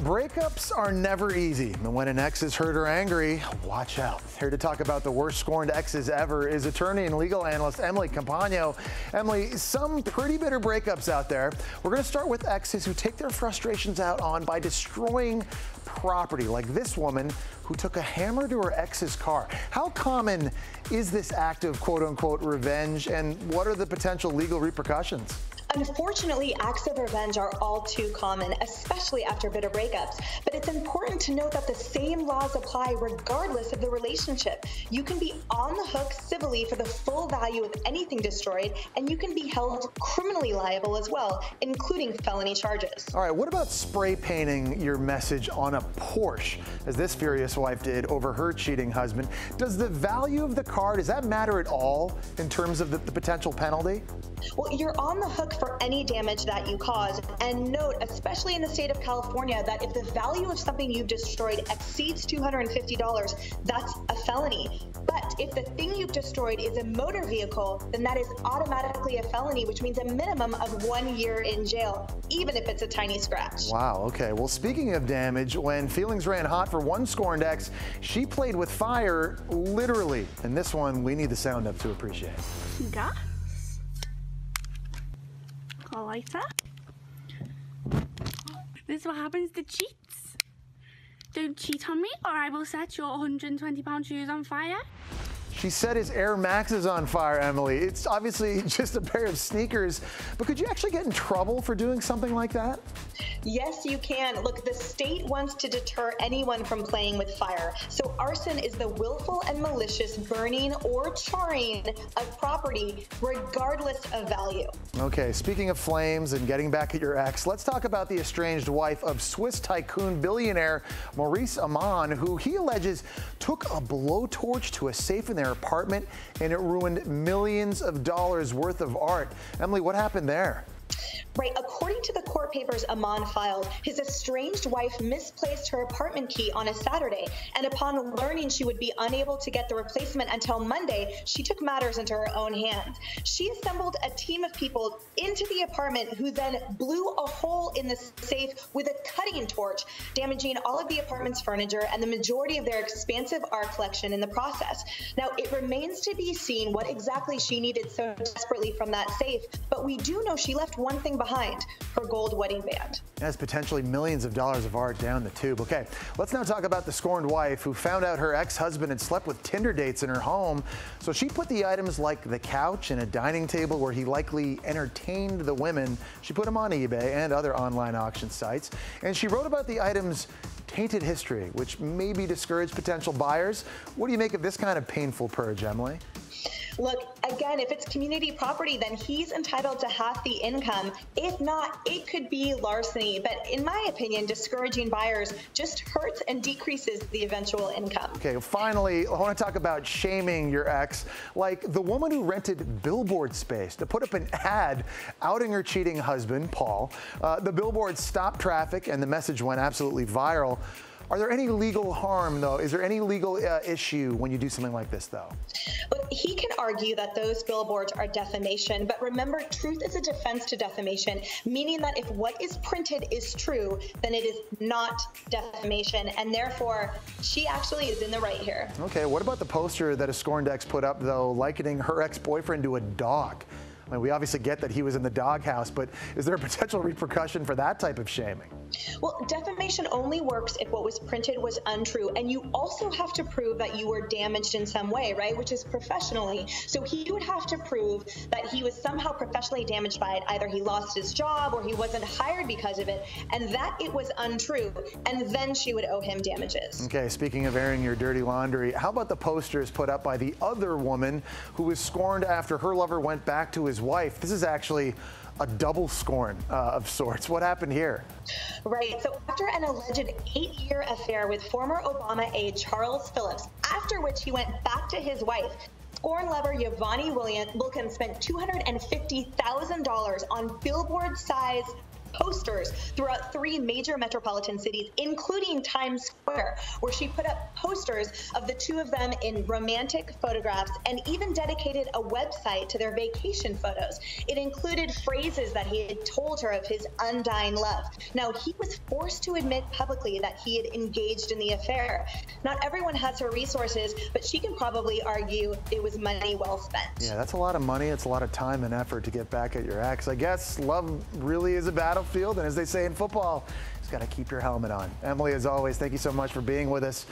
Breakups are never easy, and when an ex is hurt or angry, watch out. Here to talk about the worst scorned exes ever is attorney and legal analyst Emily Campagno. Emily, some pretty bitter breakups out there. We're going to start with exes who take their frustrations out on by destroying property, like this woman who took a hammer to her ex's car. How common is this act of quote-unquote revenge, and what are the potential legal repercussions? Unfortunately, acts of revenge are all too common, especially after bitter breakups. But it's important to note that the same laws apply regardless of the relationship. You can be on the hook civilly for the full value of anything destroyed, and you can be held criminally liable as well, including felony charges. All right, what about spray painting your message on a Porsche, as this furious wife did over her cheating husband? Does the value of the car, does that matter at all in terms of the potential penalty? Well, you're on the hook for any damage that you cause. And note, especially in the state of California, that if the value of something you've destroyed exceeds $250, that's a felony. But if the thing you've destroyed is a motor vehicle, then that is automatically a felony, which means a minimum of 1 year in jail, even if it's a tiny scratch. Wow, okay. Well, speaking of damage, when feelings ran hot for one scorned ex, she played with fire, literally. And this one, we need the sound up to appreciate. Gas. A lighter. This is what happens to cheats. Don't cheat on me or I will set your £120 shoes on fire. She set his Air Maxes on fire, Emily. It's obviously just a pair of sneakers, but could you actually get in trouble for doing something like that? Yes, you can. Look, the state wants to deter anyone from playing with fire. So arson is the willful and malicious burning or charring of property, regardless of value. Okay, speaking of flames and getting back at your ex, let's talk about the estranged wife of Swiss tycoon billionaire Maurice Amon, who he alleges took a blowtorch to a safe in their apartment and it ruined millions of dollars worth of art. Emily, what happened there? Right. According to the court papers Amon filed, his estranged wife misplaced her apartment key on a Saturday, and upon learning she would be unable to get the replacement until Monday, she took matters into her own hands. She assembled a team of people into the apartment who then blew a hole in the safe with a cutting torch, damaging all of the apartment's furniture and the majority of their expansive art collection in the process. Now, it remains to be seen what exactly she needed so desperately from that safe, but we do know she left one thing behind: her gold wedding band. That's potentially millions of dollars of art down the tube. Okay, let's now talk about the scorned wife who found out her ex-husband had slept with Tinder dates in her home. So she put the items like the couch and a dining table where he likely entertained the women. She put them on eBay and other online auction sites. And she wrote about the items' tainted history, which maybe discouraged potential buyers. What do you make of this kind of painful purge, Emily? Look, again, if it's community property, then he's entitled to half the income. If not, it could be larceny. But in my opinion, discouraging buyers just hurts and decreases the eventual income. Okay, finally, I want to talk about shaming your ex, like the woman who rented billboard space to put up an ad outing her cheating husband, Paul. The billboard stopped traffic and the message went absolutely viral. Are there any legal harm, though? Is there any legal issue when you do something like this, though? Look, he can argue that those billboards are defamation, but remember, truth is a defense to defamation, meaning that if what is printed is true, then it is not defamation, and therefore, she actually is in the right here. Okay, what about the poster that a scorned ex put up, though, likening her ex-boyfriend to a dog? I mean, we obviously get that he was in the doghouse, but is there a potential repercussion for that type of shaming? Well, defamation only works if what was printed was untrue, and you also have to prove that you were damaged in some way, right, which is professionally. So he would have to prove that he was somehow professionally damaged by it. Either he lost his job or he wasn't hired because of it, and that it was untrue, and then she would owe him damages. Okay, speaking of airing your dirty laundry, how about the posters put up by the other woman who was scorned after her lover went back to his wife? This is actually a double scorn of sorts. What happened here? Right. So after an alleged 8-year affair with former Obama aide Charles Phillips, after which he went back to his wife, scorn lover Yvonne Wilkins spent $250,000 on billboard-sized posters throughout 3 major metropolitan cities, including Times Square, where she put up posters of the two of them in romantic photographs and even dedicated a website to their vacation photos. It included phrases that he had told her of his undying love. Now, he was forced to admit publicly that he had engaged in the affair. Not everyone has her resources, but she can probably argue it was money well spent. Yeah, that's a lot of money. It's a lot of time and effort to get back at your ex. I guess love really is a battlefield, and as they say in football, you just got to keep your helmet on. Emily, as always, thank you so much for being with us.